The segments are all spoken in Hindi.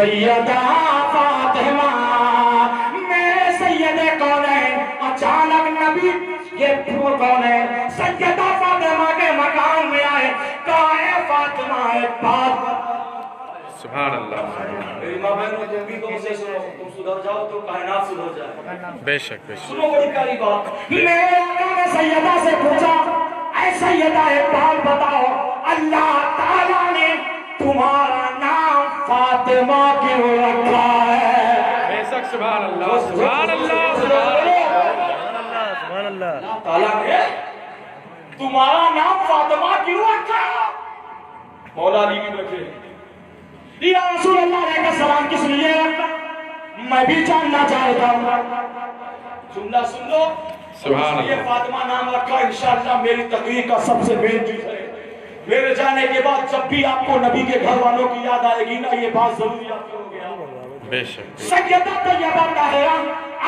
सैयदा फातिमा मेरे सैयदे कौन है? अचानक नबी ये कौन है? सैयदा फातिमा के मकान में आए, कहा है फातिमा है बात। सुभान अल्लाह। मेरी माँ बहनों तुम भी कौन से सुनो, तुम सुधर जाओ तो कायनात सुधर जाए। बेशक बेशक। सुनो बड़ी प्यारी बात, मेरे आका ने सैयदा से पूछा, ऐ सैयदा एक बात बताओ, अल्लाह ताला ने तुम्हारा नाम फातिमा क्यों रखा है? बेशक सुभान अल्लाह सुभान अल्लाह सुभान अल्लाह सुभान अल्लाह। अल्लाह ताला ने तुम्हारा नाम फातिमा क्यों रखा? मौला अली भी रखे, या रसूल अल्लाह अलैहि सलाम किस लिए रखा? मैं भी जानना चाहता हूँ। सुनना सुन लो, सुभान अल्लाह। ये फातिमा नाम रखा इंशाअल्लाह मेरी तकरीर का सबसे मेन चीज है। मेरे जाने के बाद जब भी आपको नबी के घर वालों की याद आएगी ना, ये बात जरूर याद करोगे। बेशक। सैयदा तैयबा ताहिरा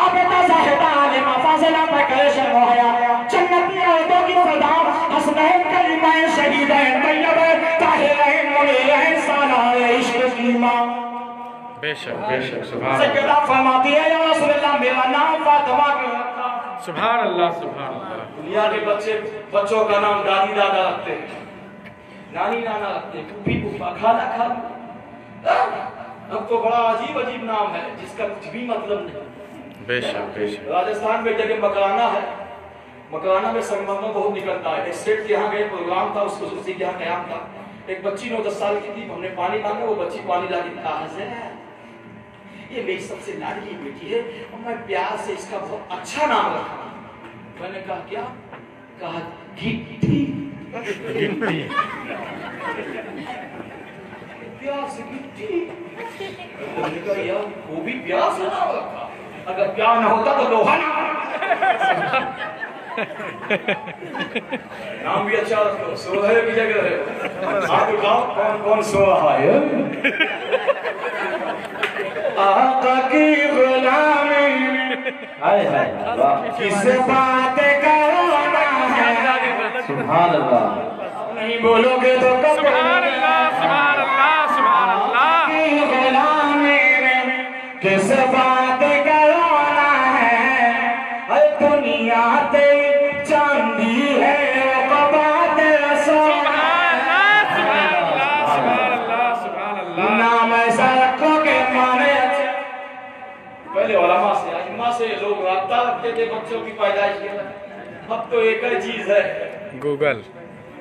आबिदा ज़ाहिदा आलिमा फाज़िला बैकरेशन मोहया जन्नती औरतों की सरदार हसनैन कलीमाए शहीदैन तैयबैन ताहिरैन मुनीरैन सालाए इश्क़ की माँ। बेशक बेशक सुभान अल्लाह। सैयदा फरमाती है, या रसूल अल्लाह मेरा नाम फातिमा क्यों रखा? सुभान अल्लाह सुभान अल्लाह। दुनिया के बच्चों का नाम दादी दादा रखते हैं, नानी नाना रखते हैं, फूफी फूफा खाला खाला। अब तो बड़ा अजीब अजीब नाम है जिसका कुछ भी मतलब नहीं। बेशक बेशक। राजस्थान में जगह मकराना है, मकराना में संगमरमर बहुत निकलता है। एक सेठ के यहाँ गए, प्रोग्राम था, उसको उसी के यहाँ कयाम था। एक बच्ची 9-10 साल की थी, हमने पानी मांगा, वो बच्ची पानी ला के कहा है ये मेरी सबसे लाडली बेटी है और मैं प्यार से इसका बहुत अच्छा नाम रखा। मैंने कहा क्या? कहा गिट्टी। प्यार से गिट्टी। मैंने कहा यार वो भी प्यार से नाम रखा, अगर प्यार न होता तो लोहा नाम भी अच्छा रखो। सोहे की जगह है, हाथ उठाओ, कौन कौन सो रहा है? आका की गुलामी हाय हाय किस बात करना है? सुभान अल्लाह। नहीं बोलोगे तो कब? सुभान अल्लाह सुभान अल्लाह सुभान अल्लाह। की गुलामी में किस बात करना है? दुनिया ते चांदी है बात सुभान अल्लाह सुभान अल्लाह सुभान अल्लाह। नाम ऐसा रखो के माने पहले उलमा से अइम्मा से लोग राब्ता रखते थे बच्चों की पैदाइश के लिए। अब तो एक ही चीज है गूगल।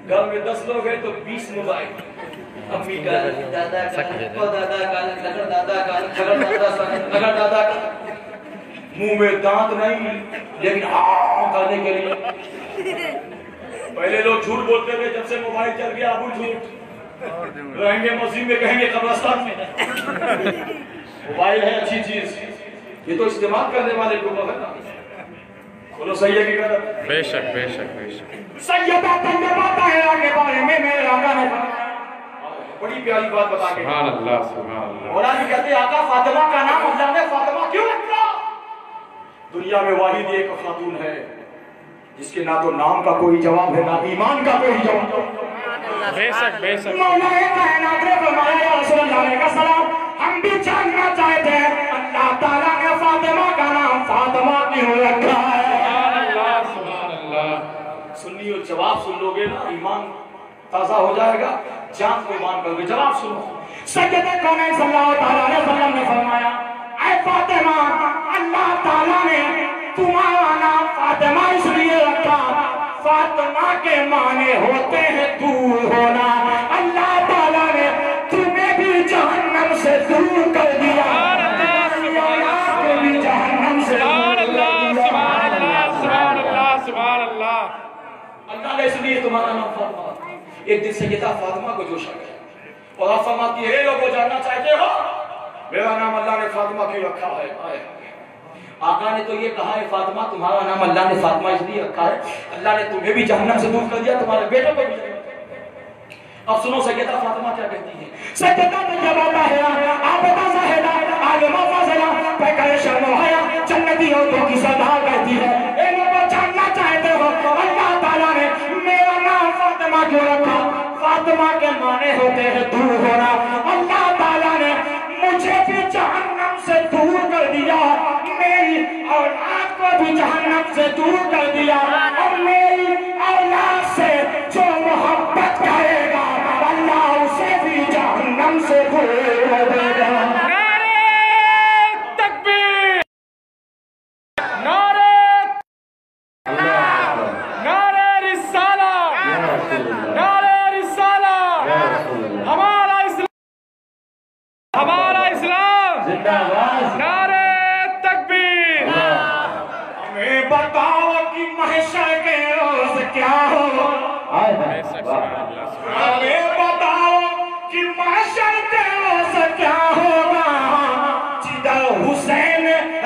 घर में 10 लोग हैं तो 20 मोबाइल। अम्मी का, दादा का, दादा का, दादा का, दादा दादा का। मुंह में दांत नहीं लेकिन खाने के लिए। पहले लोग झूठ बोलते थे, जब से मोबाइल चल गया अब झूठ रहेंगे, मस्जिद में कहेंगे कब्रिस्तान में। मोबाइल है अच्छी चीज, ये तो इस्तेमाल करने वाले को है ना। बोलो सही है कि गलत? बेशक बेशक बेशक। सैयदा तैयबा ताहिरा के बारे में मेरे आका ने बड़ी प्यारी बात बता के। सुभान अल्लाह सुभान अल्लाह। मौला जी कहते आका फातिमा का नाम अल्लाह ने फातिमा क्यों रखा? दुनिया में वाहिद एक खातून है जिसके ना तो नाम का कोई जवाब है, ना ईमान का कोई जवाब। बेशक बेशक। मौला कायनात ने फरमाया, या रसूल अल्लाह अलैहि सलाम हम भी जानना चाहते हैं अल्लाह ताला ने फातिमा का नाम फातिमा क्यों रखा है? सुभान अल्लाह सुभान अल्लाह। सुनिए, जवाब सुन लोगे ना ईमान ताजा हो जाएगा, जान को ईमान करोगे। जवाब सुनो। सैयदे कौनैन सल्लल्लाहु अलैहि वसल्लम ने फरमाया, ऐ फातिमा अल्लाह ताला ने तुम्हारा नाम फातिमा इसलिए रखा, फातिमा के माने होते हैं दूर होना। अल्लाह ताला ने तुम्हें भी जहन्नम से दूर कर दिया, भी जहन्नम से अल्लाह ने इसलिए तुम्हारा नाम फातिमा। एक दिन सैयदा फातिमा को जोश आ गया और आप फरमाती है, लोगों जानना चाहते हो मेरा नाम अल्लाह ने फातिमा क्यों रखा है? आका ने तो ये कहा है फातिमा तुम्हारा नाम अल्लाह ने फातिमा इसलिए रखा है, अल्लाह ने तुम्हें भी जहन्नम से दूर कर दिया, तुम्हारे बेटों को भी। अब सुनो सैयदा फातिमा क्या कहती है। सैयदा तैयबा ताहिरा आबिदा ज़ाहिदा आलिमा फाज़िला बैकरेशन मोहया जन्नती औरतों की सरदार कहती है, ए लोगों जानना चाहते हो अल्लाह ताला ने मेरा नाम फातिमा क्यों रखा? फातिमा के माने होते हैं दूर होना। अल्लाह ताला ने मुझे औलाद को भी जहन्नम से दूर कर दिया और मेरी औलाद से जो मोहब्बत करेगा अल्लाह उसे भी जहन्नम से दूर कर देगा। नारे तकबीर, नारे नारे रिसाला, नारे रिसाला। हमारा इस्लाम जिंदाबाद। नारे तकबीर। हमें बताओ कि महशर के रोज क्या हो। हमें बताओ कि महशर के रोज क्या होगा। जिधर हुसैन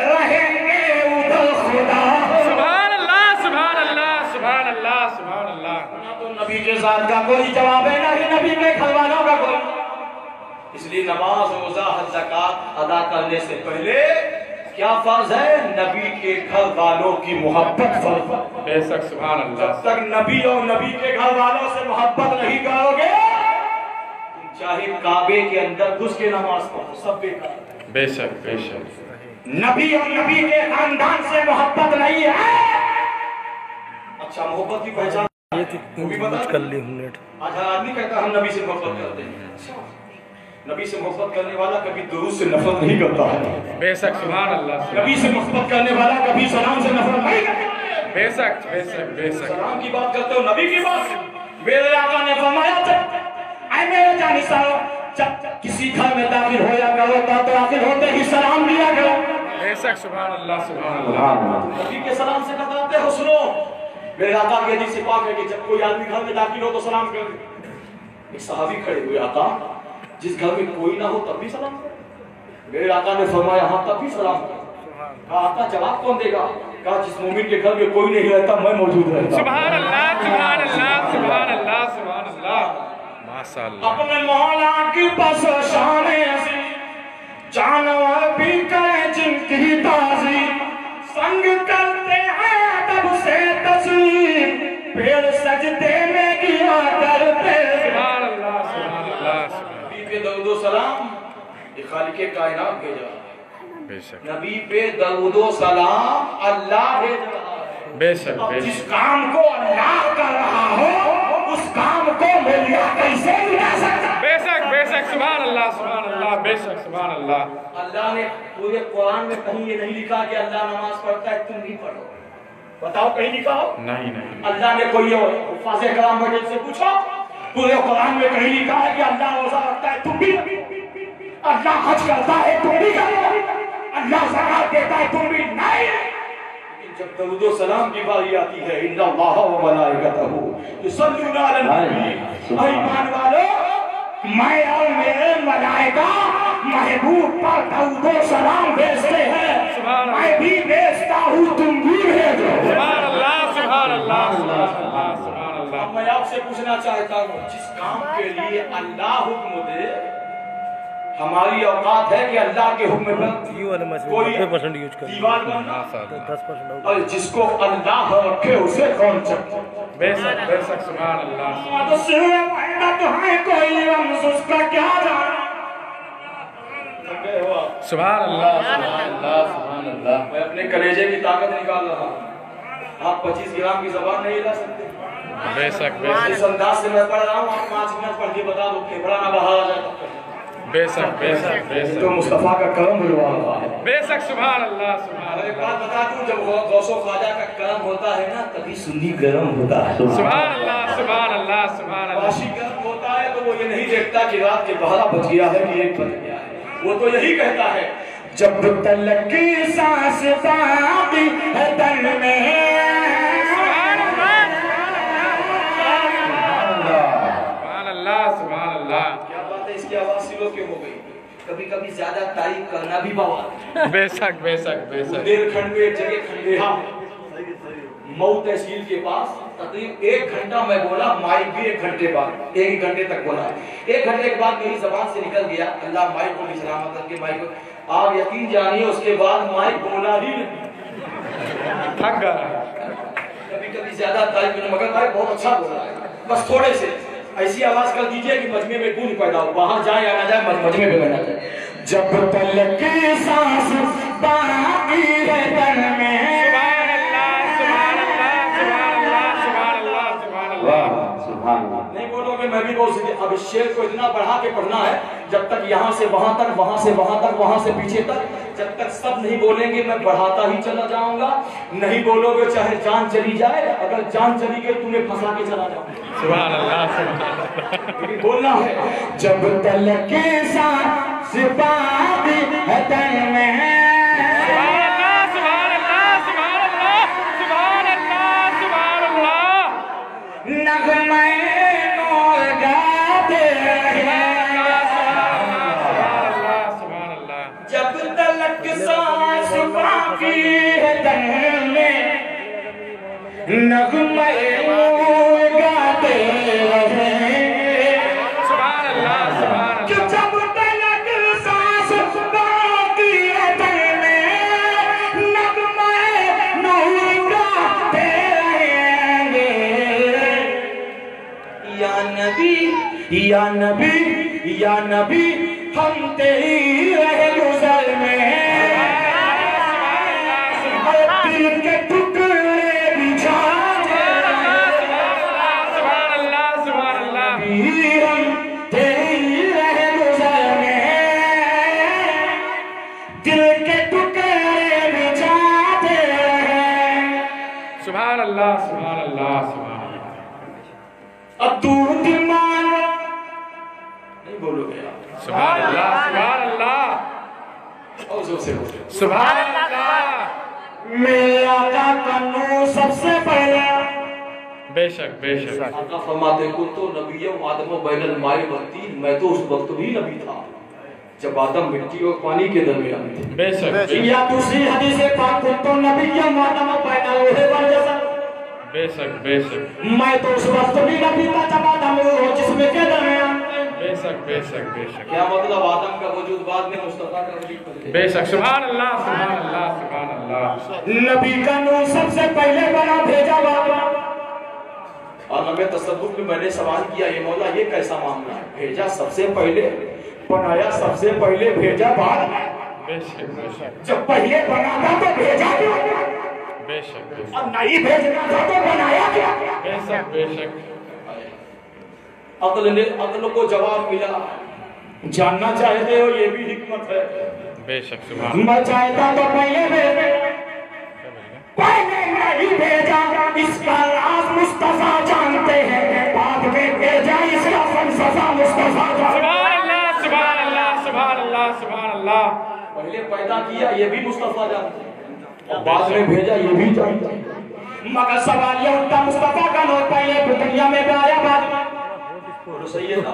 रहेंगे उधर खुदा। सुभान अल्लाह, सुभान अल्लाह, सुभान अल्लाह, सुभान अल्लाह। तो नबी के साथ का कोई जवाब है, नहीं नबी के घर वालों का कोई। इसलिए नमाज, रोजा, हज, ज़कात अदा करने से पहले क्या फर्ज है? नबी के घर वालों की मोहब्बत फर्ज है। बेशक सुभान अल्लाह। जब तक नबी और नबी के घर वालों से मोहब्बत नहीं करोगे, चाहे काबे के अंदर घुस के नमाज पढ़ो, सब बेकार। बेशक बेशक। नबी और नबी के खानदान से मोहब्बत नहीं है। अच्छा, मोहब्बत की पहचान कर ली हमने। आज हर आदमी कहता है हम नबी से मोहब्बत करते हैं। नबी से मोहब्बत करने वाला कभी दुरूद से नफरत नहीं करता है। बेशक सुभान अल्लाह। नबी से मोहब्बत करने वाला कभी सलाम से नफरत नहीं करता। बेशक बेशक बेशक। सलाम की बात करते हो, नबी की बात। मेरे आका ने फरमाया ऐ मेरे जानिसारो, जब किसी घर में दाखिल होया करो तो दाखिल होते ही सलाम दिया करो। बेशक सुभान अल्लाह, सुभान अल्लाह। नबी के सलाम से कतराते हो। सुनो, मेरे आका की हदीस से पाक है कि जब कोई आदमी घर में दाखिल हो तो सलाम कर दे। एक सहाबी खड़े हुए, आका जिस घर में कोई ना हो तब भी सलाम कर। मेरे आका ने फरमाया हाँ तब भी सलाम कर। कहा आका जवाब कौन देगा? कहा जिस मोमिन के घर में कोई नहीं रहता मैं मौजूद रहता। सुभान अल्लाह, सुभान अल्लाह, सुभान अल्लाह, सुभान अल्लाह। माशाअल्लाह। अपने मौला की बस शान ऐसी, जानवर भी करें जिनकी ताज़ी, संग करते हैं तब से तस्लीम, पेड़ सजदे में किया करते। सुभान अल्लाह, सुभान अल्लाह। नबी पे दरूद सलाम ये खालिके कायनात भेजा है। बेशक। नबी पे दरूद सलाम अल्लाह भेज रहा है। बेशक अब जिस बेशक। काम को अल्लाह कर रहा हो उस काम को मिला कैसे मिला सकता? बेशक बेशक। सुभान अल्लाह, सुभान अल्लाह। बेशक सुभान अल्लाह। अल्लाह ने पूरे कुरान में कहीं ये नहीं लिखा कि अल्लाह नमाज पढ़ता है तुम भी पढ़ो। बताओ कहीं लिखा हो? नहीं नहीं। अल्लाह ने कोई हुफ्फाज़े कलाम वगैरह से पूछो, पूरे कुरान में कहीं लिखा है कि अल्लाह रोजा रखता है तुम भी, अल्लाह हज करता है तुम भी करो, अल्लाह ज़कात देता है तुम भी नहीं। लेकिन जब दरूद व सलाम की बारी आती है, इन्नल्लाह व मलाइकतहू युसल्लूना अलन नबी, ईमान वालों मैं और मेरे मलाइका महबूब पर दरूद व सलाम भेजते हैं। मैं भी भेजता हूँ, तुम भी भेजो। सुभान अल्लाह, सुभान अल्लाह, सुभान अल्लाह। अब मैं आपसे पूछना चाहता हूँ, जिस काम के लिए अल्लाह हुक्म दे, हमारी औकात है कि अल्लाह के हुक्म पर कोई 90% यूज कर दीवार बनना? 10% और जिसको अल्लाह रखे उसे कौन चक्कर? बेशक बेशक। सुभान अल्लाह। तो है कोई उसका क्या जाना? सुभान अल्लाह, सुभान अल्लाह, सुभान अल्लाह। मैं अपने कलेजे की ताकत निकाल रहा हूँ। आप 25 ग्राम की जबान नहीं ला सकते। बेशक बेशक। इस अंदाज से मैं पढ़ रहा हूँ, आप 5 मिनट पढ़ के बता दो फेफड़ा ना बाहर आ जाए। बेशक बेशक तो बेशक। मुस्तफा का करम हुआ है। बेशक सुभान अल्लाह, सुभान एक अल्लाह। बात बता दूं, जब गौसो ख्वाजा का करम होता है ना तभी सुन्नी गरम होता है। सुभान अल्लाह, सुभान अल्लाह, सुभान अल्लाह। वाशी गर्म होता है तो वो ये नहीं देखता कि रात के 12 बज गया है कि 1 बज गया है। वो तो यही कहता है जब तलक की सांस बाकी है तन में। सुभान अल्लाह, सुभान अल्लाह। क्या बात है, इसकी आवाज सिलो क्यों हो गई? कभी कभी ज्यादा तारीफ करना भी बवाल। बेशक बेशक बेशक। बुंदेलखंड में एक जगह खंडेहा मऊ तहसील के पास तकरीब 1 घंटा मैं बोला, माइक भी 1 घंटे बाद 1 घंटे तक बोला। 1 घंटे के बाद मेरी जबान से निकल गया, अल्लाह माइक को भी सलामत करके माइक को। आप यकीन जानिए उसके बाद माइक बोला ही नहीं। थक गया। कभी कभी ज्यादा तारीफ करना, मगर माइक बहुत अच्छा बोला है, बस थोड़े से ऐसी आवाज कर दीजिए कि मजमे में गूंज पैदा हो, बाहर जाए या ना जाए मजमे में बना जाए। जब तलक की सांस बाकी है तन में बहुत सीधे। अब इस शेर को इतना बढ़ा के पढ़ना है जब तक यहाँ से वहां तक, वहां से वहां तक, वहां से पीछे तक, जब तक सब नहीं बोलेंगे मैं बढ़ाता ही चला जाऊंगा। नहीं बोलोगे चाहे जान चली जाए, अगर जान चली गई तुम्हें फंसा के चला जाऊंगा। सुभान अल्लाह। लेकिन बोलना है जब तलक के सांस बांधी है तन में, जब तलक सांस बाकी है तन में, नगमे गाते रहे। सुभान अल्लाह, सुभान अल्लाह। जब तलक सांस बाकी है तन में, नगमे नूर गाते रहेंगे। या नबी, या नबी, या नबी, हम तेरी रहे गुजर में, दिल के टुकड़े बिछाते हम तेरी रहे गुजर में, दिल के टुकड़े बिछाते हैं। सुभान अल्लाह, सुभान अल्लाह, सुभान अल्लाह। अब दूध मानो नहीं बोलोगे आप। सुभान अल्लाह, सुभान अल्लाह, और जोर से बोलो सुभान अल्लाह। मेरा आका नूर सबसे पहले। बेशक बेशक। आका फरमाते को तो नबी आदम बैनल माए वक्ती, मैं तो उस वक्त भी नबी था जब आदम मिट्टी और पानी के दरमियान थे। बेशक या दूसरी हदीस पाक को तो नबी आदम बैनल लोहे पर जैसा। बेशक बेशक। मैं तो उस वक्त भी नबी था जब आदम हो जिसमें के दरमियान। बेशक बेशक बेशक। क्या मतलब आदम का वजूद बाद में मुस्तफा का वजूद। बेशक। सुभान अल्लाह, सुभान अल्लाह, सुभान अल्लाह। नबी का नूर सबसे पहले बना भेजा बाबा। और हमें तसव्वुफ में मैंने सवाल किया, ये मौला ये कैसा मामला है, भेजा सबसे पहले, बनाया सबसे पहले, भेजा बाद में। बेशक बेशक। जब पहले बना था तो भेजा क्यों? बेशक अब नहीं भेजना था तो बनाया क्या? बेशक बेशक। अक्ल को जवाब मिला। जानना चाहते हो ये भी हिकमत है। बेशक। सुभान। मैं चाहता तो पहले नहीं भेजा, इसका राज मुस्तफा जानते हैं, बाद में भेजा इसका फलसफा मुस्तफा जानते हैं। सुभान अल्लाह, सुभान अल्लाह, सुभान अल्लाह, सुभान अल्लाह। पहले पैदा किया ये भी मुस्तफा जानते हैं, और बाद में भेजा ये भी जानते हैं। मगर सवाल ये उठता मुस्तफा का नौ पहले दुनिया में आया बाद में। तो सही है ना,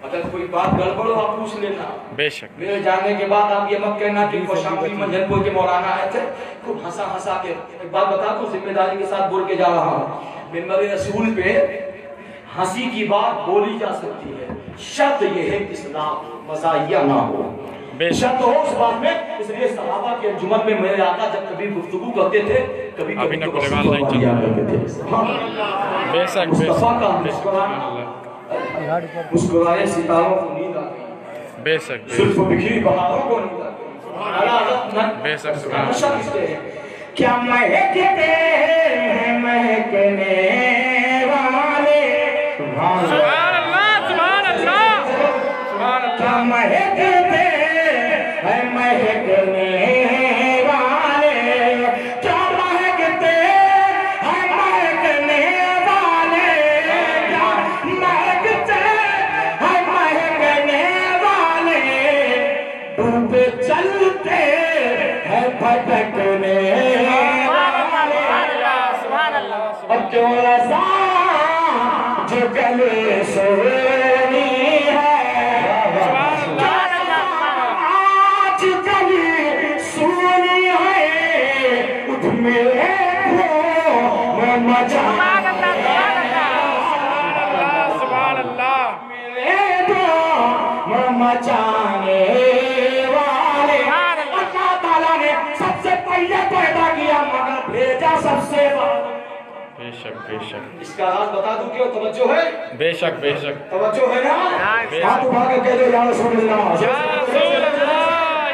अगर कोई बात गड़बड़ हो आप पूछ लेना। बेशक। मेरे जाने के बाद आप ये मत कहना कि शामली मंजनपुर के मौलाना आए थे, खूब हंसा हंसा के। एक बात बता दूं, जिम्मेदारी के साथ बोल के जा रहा हूँ, मिंबर रसूल पे हंसी की बात बोली जा सकती है, शर्त ये है इस्लाम मज़ाहिया ना हो, शर्त हो उस बात में। इसलिए सहाबा के अंजुमन में मेरे आका जब कभी गुफ्तगू करते थे, कभी कभी तो बेशक मुस्कुराए सितारों को नींद आ गई। बेशक। जुल्फ बिखरी बहारों को नींद आ गई। बेशक। क्या महकते हैं महकने वाले, सुभान अल्लाह, सुभान अल्लाह, सुभान अल्लाह। क्या महकते हैं महकने वाले, क्या महकते हैं महकने वाले, क्या महकते हैं महकने वाले, डूबे चलते हैं भटकने वाले। अब क्यों रज़ा जो गले सोनी है, आज गली सुनी है, उसमें मजा मचाने वाले। अल्लाह ताला ने सबसे पहले पैदा किया मगर भेजा सबसे बाद। बेशक बेशक। इसका राज बता दूं क्यों? तवज्जो है? बेशक बेशक। तवज्जो है ना? हाथ उठा के कह दो या रसूल अल्लाह, या रसूल अल्लाह,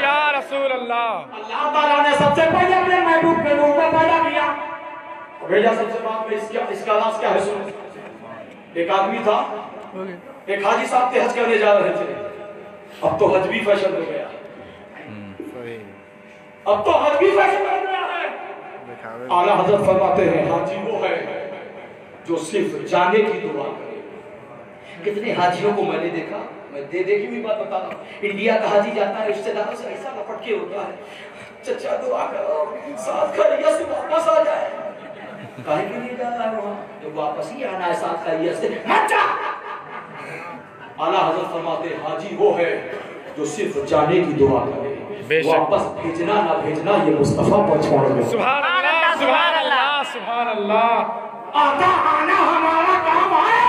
या रसूल अल्लाह। अल्लाह ताला ने सबसे पहले अपने महबूब के नूर को पैदा किया, भेजा सबसे बाद में। इसका राज क्या है? सुनो, एक आदमी था एक हाजी साहब थे, हज करने जा रहे थे। अब तो हज भी फैशन हो गया, अब तो हज भी फैशन हो गया है। आला हजरत फरमाते हैं हाजी वो है जो सिर्फ जाने की दुआ करे। कितने हाजियों को मैंने देखा, मैं देखी हुई बात बता रहा हूँ। इंडिया का हाजी जाता है, रिश्तेदारों से ऐसा लपट के होता है, चचा दुआ करो साथ खैरियत से वापस आ जाए। काहे के लिए जा रहा है वहाँ, जब वापस ही आना है साथ खैरियत से मत जा। आला हजरत फरमाते हाजी वो है जो सिर्फ जाने की दुआ करे, वापस भेजना ना भेजना ये मुस्तफा पर छोड़ दो। सुभान अल्लाह, सुभान अल्लाह, सुभान अल्लाह। आका आना हमारा काम है।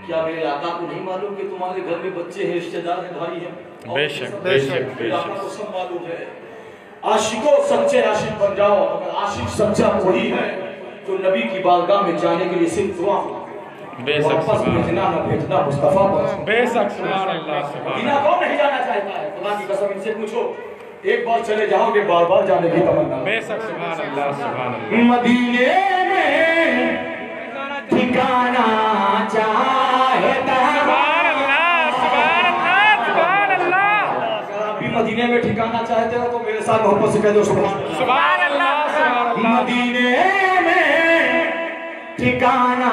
क्या मेरे आका को नहीं मालूम कि तुम्हारे घर में बच्चे हैं, रिश्तेदार हैं, भाई हैं? बेशक बेशक आका को सब मालूम है। आशिकों सच्चे आशिक बन जाओ, मगर आशिक सच्चा वही है जो नबी की बारगाह में जाने के लिए सिर्फ दुआ करता है। वापस भेजना ना भेजना मुस्तफा पर। बेशक सुभान अल्लाह, सुभान बिना कौन नहीं जाना चाहता है? खुदा की कसम इनसे पूछो, एक बार चले जाओगे बार बार जाने की तमन्ना। बेशक सुभान अल्लाह, सुभान अल्लाह। मदीने में ठिकाना चाहता है। सुभान अल्लाह, सुभान अल्लाह, सुभान अल्लाह। अगर आप भी मदीने में ठिकाना चाहते हो तो मेरे साथ मोहब्बत से कह दो सुभान अल्लाह। सुभान अल्लाह, सुभान अल्लाह। मदीने में ठिकाना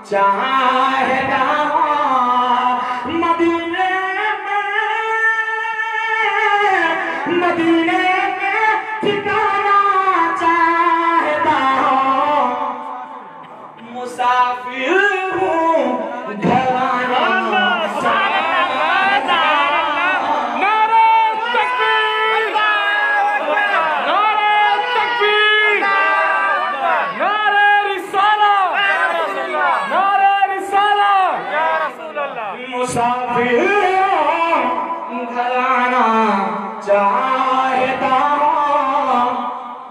चाहता हूँ, मदीने में ठिकाना चाहता हूँ, मुसाफिर हूँ घराना चाहता हूँ। नारे तकबीर, नारे तकबीर, नारे रिसाला, नारे रिसाला। मुसाफिर घराना चाहता हूँ।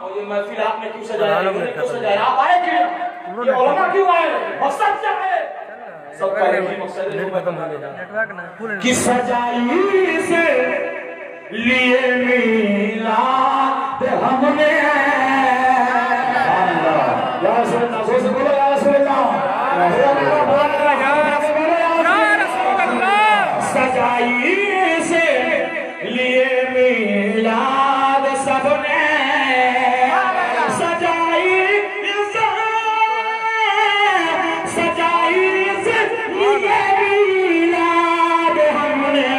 और ये महफिल आपने क्यों सजाया? क्यों सजाया? आप आए क्यों? ये उलमा क्यों आए? मकसद क्या है? सबका एक ही मकसद है कि सजाई से लिए मिलाद हमने। या रसूल अल्लाह, जोर से बोलो या रसूल अल्लाह। सजाई से लिए मिलाद सबने, सजाई से लिए मिलाद हमने।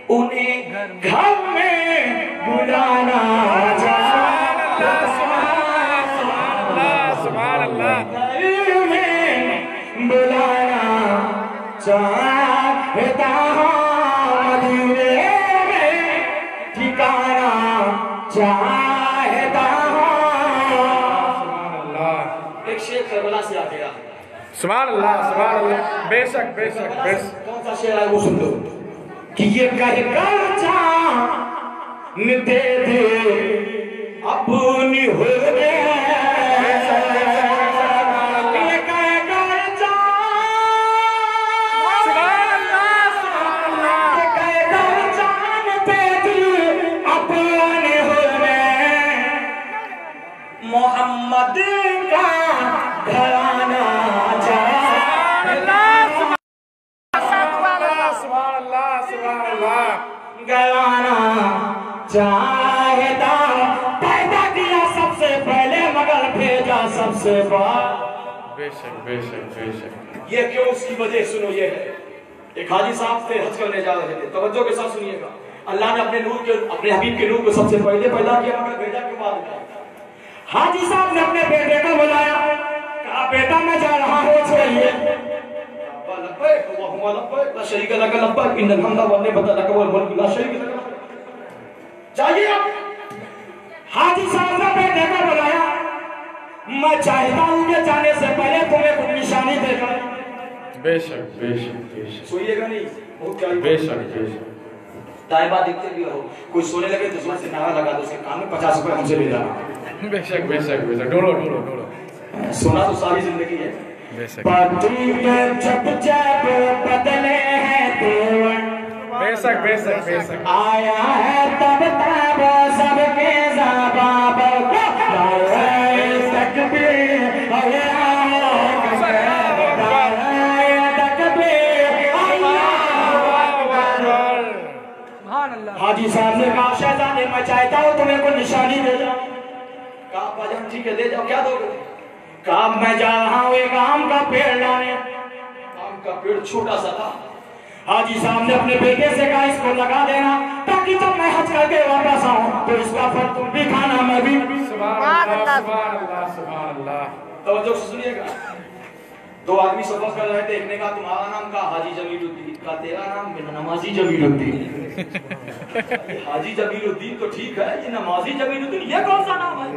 उन्हें घर में बुलाना चाहता हूँ, सुभान अल्लाह। घर में बुलाना चाहता हूँ, मदीने में ठिकाना चाहता हूँ। एक शेर करबला से आ गया। सुभान अल्लाह, सुभान अल्लाह। बेशक बेशक बेशक। कौन सा शेर है वो सुन लो कि ये कहकर जान दे दे अपनी हो गए। मोहम्मद का घराना घराना चाहता, पैदा किया सबसे पहले मगर भेजा सबसे बाद। बेशक बेशक बेशक। ये क्यों? उसकी वजह सुनो। ये है एक हाजी साहब थे, हज करने जा रहे थे। तवज्जो के साथ सुनिएगा। अल्लाह ने अपने हबीब के नूर को सबसे पहले पैदा किया मगर भेजा के बाद। हाजी साहब ने अपने बेटे को बुलाया, कहा बेटा मैं जा रहा हूँ, चाहिए चाहिए। हाजी साहब ने बेटे को बुलाया, मैं चाहता हूँ कि जाने से पहले तुम्हें कुछ निशानी देकर। बेशक बेशक बेशक। सोइएगा नहीं, बहुत क्या बेशक बेशक। ताइबा देखते भी हो, कोई सोने लगे दुश्मन से नारा लगा दो, उसके कान में 50 रुपए हमसे ले जाना। बेशक बेशक बेशक। Dolo Dolo Dolo. सोना तो सारी जिंदगी है। बेशक जब जब बदले हैं तेवर, बेशक बेशक बेशक। आया है तब तब सबके ज़बान पर तकबीर। कहा भाईजान ठीक है ले जाओ, क्या दोगे? कहा मैं जा रहा हूँ एक आम का पेड़ लाने। आम का पेड़ छोटा सा था। हाजी साहब ने अपने बेटे से कहा इसको लगा देना ताकि जब मैं हज करके वापस आऊँ तो इसका फल तुम भी खाना मैं भी। सुभान अल्लाह सुभान अल्लाह सुभान अल्लाह। तवज्जो से सुनिएगा। दो आदमी सफर कर रहे थे, एक ने कहा तुम्हारा नाम का हाजी जमीलुद्दीन, का तेरा नाम मेरा नमाजी जमीलुद्दीन। हाजी जमीलुद्दीन तो ठीक है, ये नमाजी जमीलुद्दीन ये कौन सा नाम है?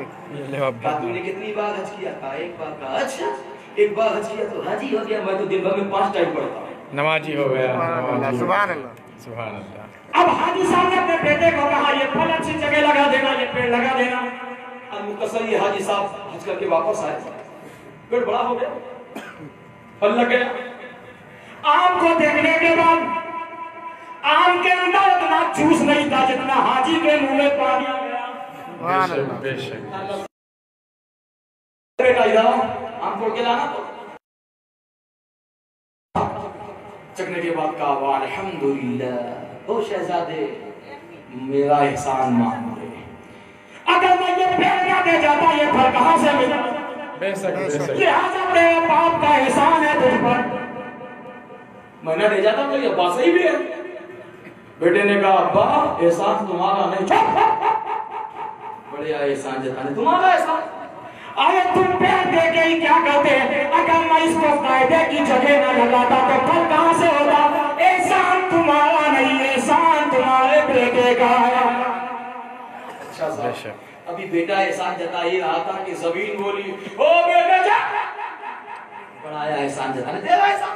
कहा तूने कितनी बार हज किया? कहा एक बार। कहा अच्छा एक बार हज किया तो हाजी हो गया, मैं तो दिन भर में 5 टाइम पढ़ता हूँ। नमाजी हो गया। सुभान अल्लाह सुभान अल्लाह। अब हाजी साहब ने अपने बेटे को कहा ये फल अच्छी जगह लगा देना, ये पेड़ लगा देना। मुख्तसर ये हाजी साहब हज करके वापस आए, पेड़ बड़ा हो गया, फल लग गया। आम को देखने के बाद आम के अंदर उतना जूस नहीं था जितना हाजी के मुंह में पानी आ गया। बेशक बेटा इधर आम तोड़ के लाना। तो चखने के बाद कहा अल्हम्दुलिल्लाह, ओ शहजादे मेरा एहसान मान ले, अगर मैं ये पेड़ ना दे जाता ये फल कहां से मिला? बेशक बेशक। लिहाजा तेरे बाप का एहसान है तुझ पर, मैं ना दे जाता तो ये बात सही भी है। बेटे ने कहा अब्बा एहसान तुम्हारा नहीं, बड़े एहसान जताने तुम्हारा एहसान। अरे तुम पेड़ दे के ही क्या करते? अगर मैं इसको कायदे की जगह न लगाता तो फल कहां से होता? एहसान तुम्हारा नहीं, एहसान तुम्हारे बेटे का है। अच्छा साहब अभी बेटा एहसान जता ही रहा था कि जमीन बोली ओ बेटा जा, बड़ा एहसान जताने तेरा एहसान।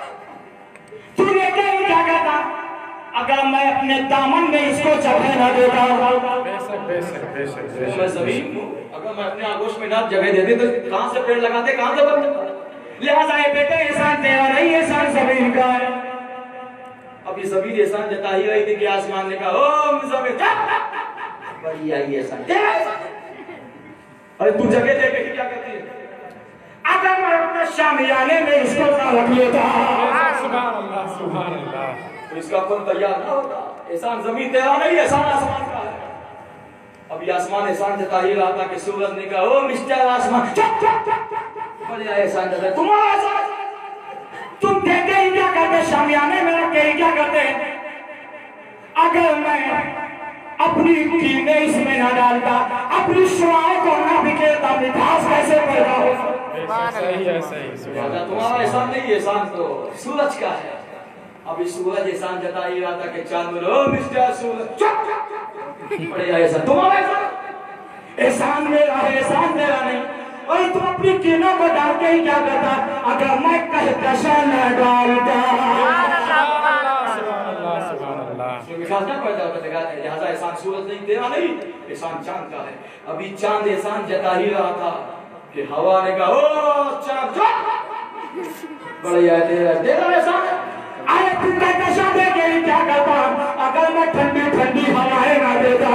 तू लेके ही क्या कहता? अगर मैं अपने दामन में इसको जगह न देता, बेशक बेशक बेशक। मैं जमीन अगर मैं अपने आगोश में ना जगह देते तो कहां से पेड़ लगाते, कहां से बनते? लिहाजा ये बेटे एहसान तेरा नहीं, एहसान जमीन का है। अभी जमीन एहसान जता ही रही थी कि आसमान ने कहा ओ जमीन जा, बड़ी आई एहसान तेरा एहसान। अरे तू जगह दे के क्या करती है? अगर मैं अपने शामियाने में इसको रख लेता सुभान अल्लाह सुभान अल्लाह, तो इसका फल तैयार ना होता। एहसान जमीन तेरा नहीं, एहसान आसमान का है। अभी आसमान एहसान जता ही रहा था कि सूरज ने कहा ओ मिस्टर आसमान बड़े एहसान जता तुम्हारा एहसान। तुम देते ही क्या करते? शामियाने में रख के ही क्या करते? अगर मैं अपनी कीने इसमें न डालता, अपनी शुआओं को न बिखेरता, मिठास कैसे पैदा होता? सही है सही। तुम्हारा एहसान नहीं, एहसान तो सूरज का है। अभी सूरज एहसान जता ही रहा था कि चांद बोलो मिस्टर सूरज बड़े एहसान तुम्हारा एहसान। एहसान मेरा है, एहसान तेरा नहीं। और तुम अपनी कीनों को डाल के ही क्या करता? अगर मैं कहकशा न डालता पैदा होता, लिहाजा एहसान सूरज नहीं तेरा नहीं, एहसान चांद का है। अभी चांद एहसान जता ही रहा था कि हवा ने कहा ओ चांद बड़े तेरा एहसान है। अरे तुम कहकशा दे के ही क्या करता? अगर मैं ठंडी ठंडी हवाएं ना देता।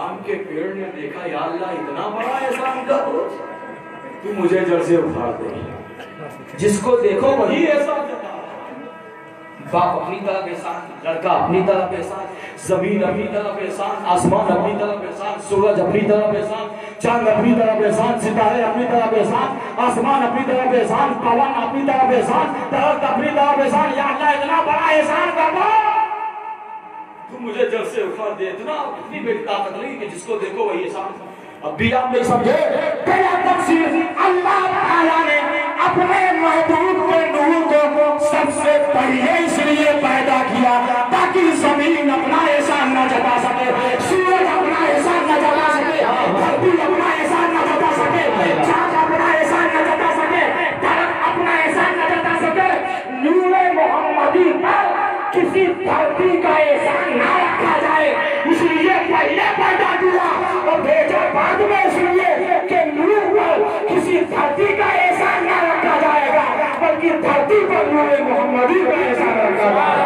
आम के पेड़ ने देखा या अल्लाह इतना बड़ा एहसान का बोझ, तू मुझे जड़ से उखाड़ दे। जिसको देखो वही एहसान देता। बाप अपनी तरफ एहसान, लड़का अपनी तरफ एहसान, जमीन अपनी तरफ एहसान, आसमान अपनी तरफ एहसान, सूरज अपनी तरफ एहसान, चांद अपनी तरफ एहसान, सितारे अपनी तरफ एहसान, आसमान अपनी तरफ एहसान, पवन अपनी तरफ एहसान, दरख्त अपनी तरफ एहसान। या अल्लाह इतना बड़ा एहसान कर दो, तू मुझे जड़ से उखाड़ दे। इतना इतनी मेरी ताकत नहीं कि जिसको देखो वही एहसान। अब भी आप नहीं समझे? अल्लाह ताला ने अपने महबूब के नूर को सबसे पहले इसलिए पैदा किया ताकि जमीन अपना एहसान न जता सके, सूरज अपना एहसान न जता सके, धरती अपना एहसान न जता सके, चांद अपना एहसान न जता सके, तारा अपना एहसान न जता सके। नूरे मोहम्मदी पर किसी धरती का एहसान न रखा जाए, इसलिए पहले पैदा किया और भेजा बाद में, इसलिए कि नूर पर किसी धरती का एहसान न रखा जाएगा बल्कि धरती पर नूरे मोहम्मदी का एहसान रखा जाएगा।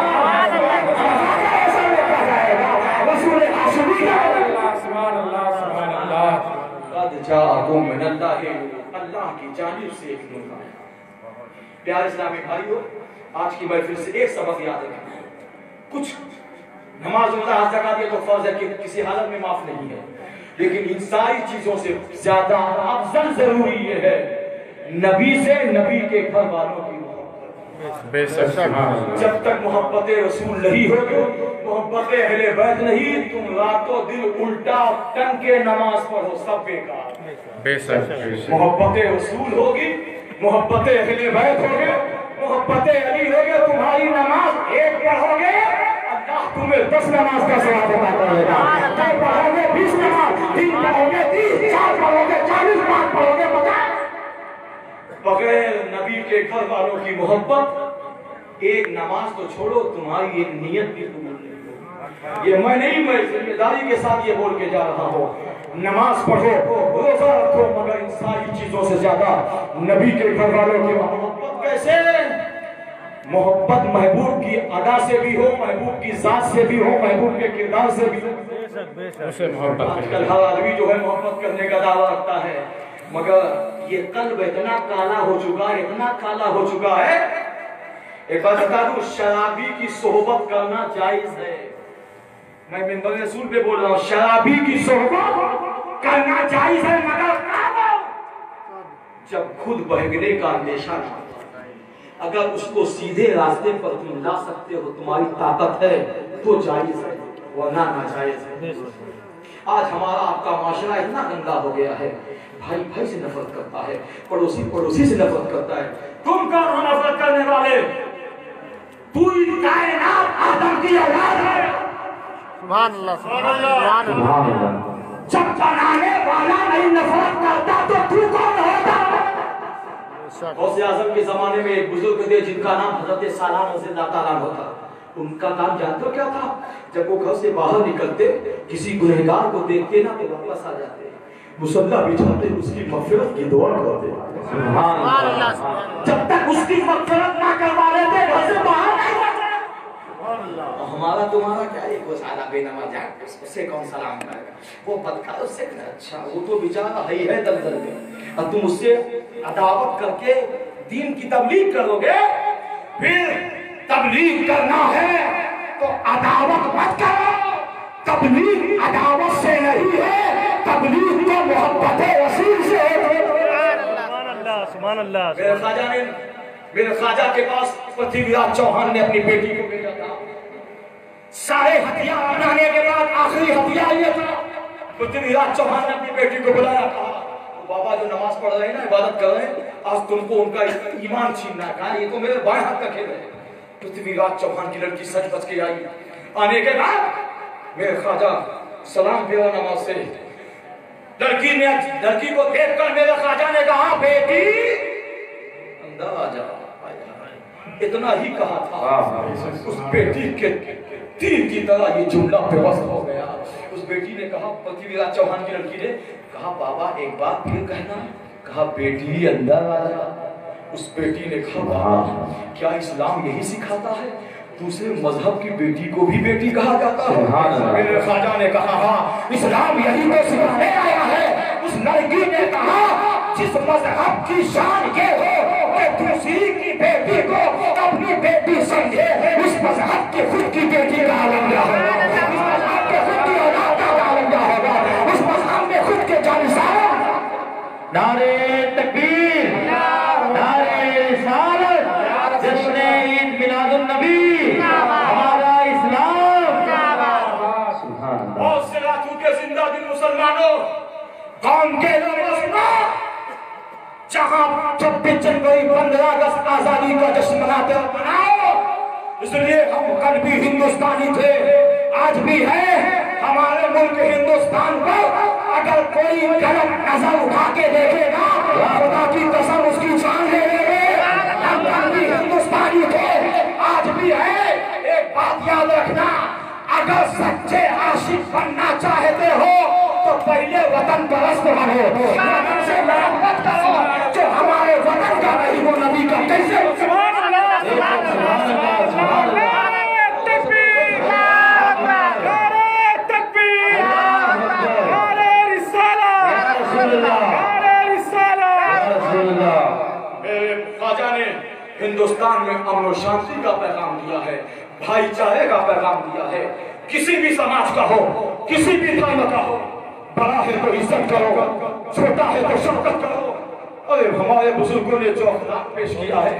रसूल हाशमी का अल्लाह की जानिब से एक नूर आया। प्यारे इस्लामी भाइयों, आज की महफिल से एक सबक याद रखना, कुछ नमाज रोजा हज ज़कात ये तो फर्ज है कि किसी हालत में माफ नहीं है, लेकिन इन सारी चीजों से ज्यादा अफजल जरूरी ये है नबी से, नबी के घर वालों की मोहब्बत। जब तक मोहब्बत रसूल नहीं होगी, मोहब्बत अहले बैत नहीं, तुम रातों दिन उल्टा टन के नमाज पढ़ो, सब बेकार। मोहब्बत रसूल होगी, मोहब्बत अहले बैत होगे, मोहब्बत अली होगे, तुम्हारी नमाज एक पढ़ोगे, अल्लाह तुम्हें 10 नमाज का सवाब अता करेगा। तो पढ़ोगे 20 नमाज, 3 पढ़ोगे 30, 4 पढ़ोगे 40, 5 पढ़ोगे 50। बगैर नबी के घर वालों की मोहब्बत एक नमाज तो छोड़ो, तुम्हारी एक नियत भी कबूल नहीं होगी। ये मैं नहीं, मैं जिम्मेदारी के साथ ये बोल के जा रहा हूँ। नमाज पढ़ो, रोजा रखो, मगर इन सारी चीजों से ज्यादा नबी के घर वालों की मोहब्बत। कैसे मोहब्बत? महबूब की अदा से भी हो, महबूब की जात से भी हो, महबूब के किरदार से भी हो। आजकल हर आदमी जो है मोहब्बत करने का दावा रखता है, मगर ये कल्ब इतना काला हो चुका है, इतना काला हो चुका है। एक बात बता दूं, शराबी की सोहबत करना जायज है। मैं मिंबर रसूल पे बोल रहा हूँ, शराबी की सोहबत करना जायज है, मगर जब खुद बहगने का अंदेशा था। अगर उसको सीधे रास्ते पर तुम ला सकते हो, तुम्हारी ताकत है, तो जायज है, वरना नाजायज है। आज हमारा आपका माशरा इतना गंदा हो गया है, भाई भाई से नफरत करता है, पड़ोसी पड़ोसी से नफरत करता है। तुम कौन हो नफरत करने वाले? पूरी कायनात आदम की औलाद है। सुभान अल्लाह, सुभान अल्लाह। जब बनाने वाला नहीं नफरत करता तो तू कौन होता? गौसे आजम के जमाने में एक बुजुर्ग थे जिनका नाम हजरत सालान रज़ियल्लाहु ताला अन्हु था। उनका काम जानते हो क्या था? जब वो घर से बाहर निकलते, किसी गुनहगार को देखते ना तो वापस आ जाते, मुसल्ला बिछाते, उसकी मग़फ़िरत की दुआ करते। जब तक उसकी मग़फ़िरत ना करवा लेते घर से बाहर नहीं जाते। हमारा तुम्हारा क्या है? वो साला बेनमाज है, उससे कौन सलाम करेगा? वो बदकार, उससे अच्छा, वो तो बेचारा है दलदल में, और तुम उससे अदावत करके दीन की तबलीग करोगे। फिर तबलीग करना है तो अदावत मत करो। तबलीग अदावत से नहीं है, तबलीग तो मोहब्बत रसूल से है। सुभान अल्लाह। मेरे ख्वाजा के पास पृथ्वीराज चौहान ने अपनी बेटी को भेजा था। सारे हथियार बनाने के बाद आखिरी हथियार ये था, पृथ्वीराज चौहान ने अपनी बेटी को बुलाया, कहा बाबा जो नमाज पढ़ रहे हैं ना, इबादत कर रहे हैं, आज तुमको उनका ईमान छीनना है। ये तो मेरे बाएं हाथ का खेल है। पृथ्वीराज चौहान की लड़की सच बच के आई। आने के बाद मेरे ख्वाजा सलाम फेरा नमाज से, लड़की को देखकर मेरे ख्वाजा ने कहा, बेटी अंदर आ जा। इतना ही कहा था, उस बेटी के तीर की तरह ये जुमला बेबस हो गया। उस बेटी ने कहा, पृथ्वीराज चौहान की लड़की ने कहा, बाबा एक बात फिर कहना। कहा, बेटी अंदर आ जा। उस बेटी ने कहा, बाबा क्या इस्लाम यही सिखाता है? दूसरे मजहब की बेटी को भी बेटी कहा जाता है? मेरे ख्वाजा ने कहा, हाँ इस्लाम यही तो सिखाने आया है। उस लड़की ने कहा, जिस मजहब की शान ये हो कि दूसरी की बेटी को अपनी बेटी समझे, उस मजहब की खुद की बेटी का आलम क्या होगा? उस मजहब के खुद की औलाद का आलम क्या होगा? उस मजहब में खुद के जानिसाब। नारे तकबीर, नारे रिसालत, जश्न ईद मिलादुन नबी, हमारा इस्लाम। बहुत से रातों के जिंदा दिल मुसलमानों, कौम के लोगों, जहां 26 जनवरी 15 अगस्त आजादी का जश्न मनाते हो मनाओ। इसलिए हम कल भी हिंदुस्तानी थे, आज भी है। हमारे मुल्क हिंदुस्तान पर अगर कोई गलत नजर उठा के देखेगा, खुदा की कसम उसकी जान ले लेंगे। हम कल भी हिंदुस्तानी थे, आज भी है। एक बात याद रखना, अगर सच्चे आशिक बनना चाहते हो तो पहले वतन परस्त बनो, वतन से मोहब्बत करो। जो हमारे वतन का नहीं वो नबी का कैसे? मेरे ख्वाजा ने हिंदुस्तान में अमन और शांति का पैगाम दिया है, भाईचारे का पैगाम दिया है। किसी भी समाज का हो, किसी भी धर्म का हो, बड़ा है तो इज्जत करो, छोटा है तो शफकत करो। अरे हमारे बुजुर्गों ने जो अखलाक पेश किया है,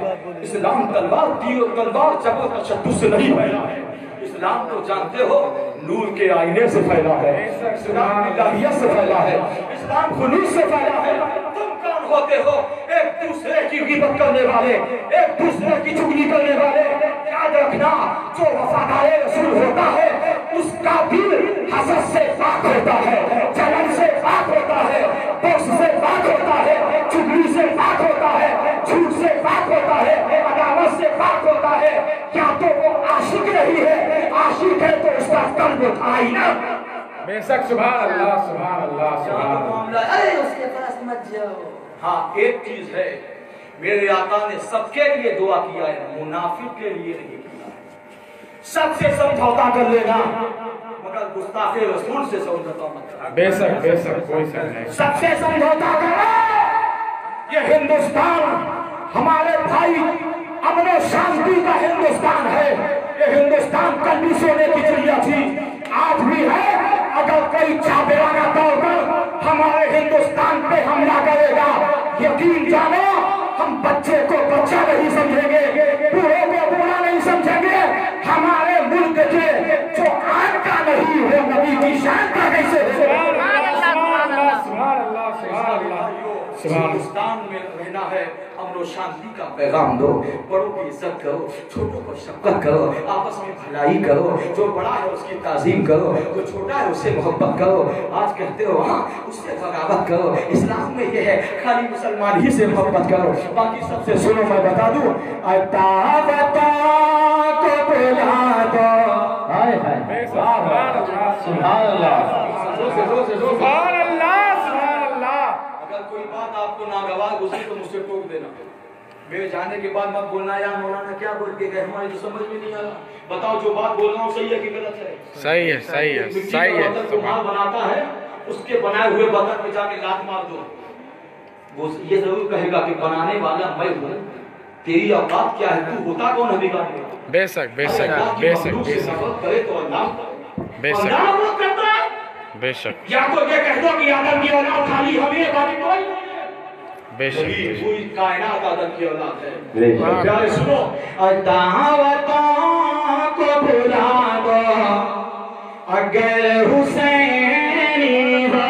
इस्लाम तलवार तीर और तलवार जबर तशद्दुद से नहीं फैला है। इस्लाम को जानते हो, नूर के आईने से फैला है, इस्लाम इलाहियत से फैला है, इस्लाम खुलूस से फैला है। तुम कौन होते हो एक दूसरे की गिबत करने वाले, एक दूसरे की चुगली करने वाले? याद रखना, जो वफादार रसूल होता है उसका दिल हसद से पाक होता है, जलन से पाक होता है, दोष से पाक होता है, चुगली से पाक होता है, झूठ से पाक होता है, अदावत से पाक होता है। क्या तो वो आशिक नहीं है, आशिक है तो उसका कल्ब आईना। बेशक सुभान अल्लाह सुभान अल्लाह सुभान अल्लाह। अरे उसके पास मत जाओ। हाँ, एक चीज है, मेरे आका ने सबके लिए दुआ किया है, मुनाफिक के लिए नहीं किया है। सबसे समझौता कर लेना, मगर गुस्ताखे रसूल से समझौता मत करना। बेशक बेशक कोई शक नहीं। सबसे समझौता करो। ये हिंदुस्तान हमारे भाई अमन और शांति का हिंदुस्तान है। ये हिंदुस्तान कल भी सोने की चिड़िया थी, आज भी है। अगर कोई चाबेराना तौर पर हमारे हिंदुस्तान पे हमला करेगा, यकीन जानो हम बच्चे को बच्चा नहीं समझेंगे, बूढ़े को बूढ़ा नहीं समझेंगे। हमारे मुल्क के जो आन का नहीं वो नबी की शान का कैसे हिंदुस्तान में रहना है। अमन शांति का पैगाम दो, बड़ों की इज्जत करो, छोटों को शफकत करो, आपस में भलाई करो, जो बड़ा है उसकी ताजीम करो, जो छोटा है उससे मोहब्बत करो। आज कहते हो हाँ उससे बगावत करो। इस्लाम में ये है खाली मुसलमान ही से मोहब्बत करो, बाकी सबसे सुनो मैं बता दूं। अगर कोई बात आपको नागवार गुजरी तो मुझसे टोक देना, मेरे जाने के बाद मत बोलना यार मौलाना क्या बोल के गए, हमारी तो समझ में नहीं आ रहा। बताओ जो बात बोल रहा हूँ सही है कि गलत है? सही है सही है सही है। जो माल बनाता है उसके बनाए हुए बर्तन पे जाके लात मार दो, वो ये जरूर कहेगा कि बनाने वाला मैं हूँ, तेरी औकात क्या है, तू होता कौन है बिगाड़ने वाला? बेशक बेशक बेशक करे तो अल्लाह बेशक बेशक या तो ये कह दो कि आदम की औलाद खाली हम ही है, बाकी कोई बेशक पूरी कायनात आदम की औलाद है। प्यारे सुनो, अदावतों को भुला दो अगर हुसैनी हो।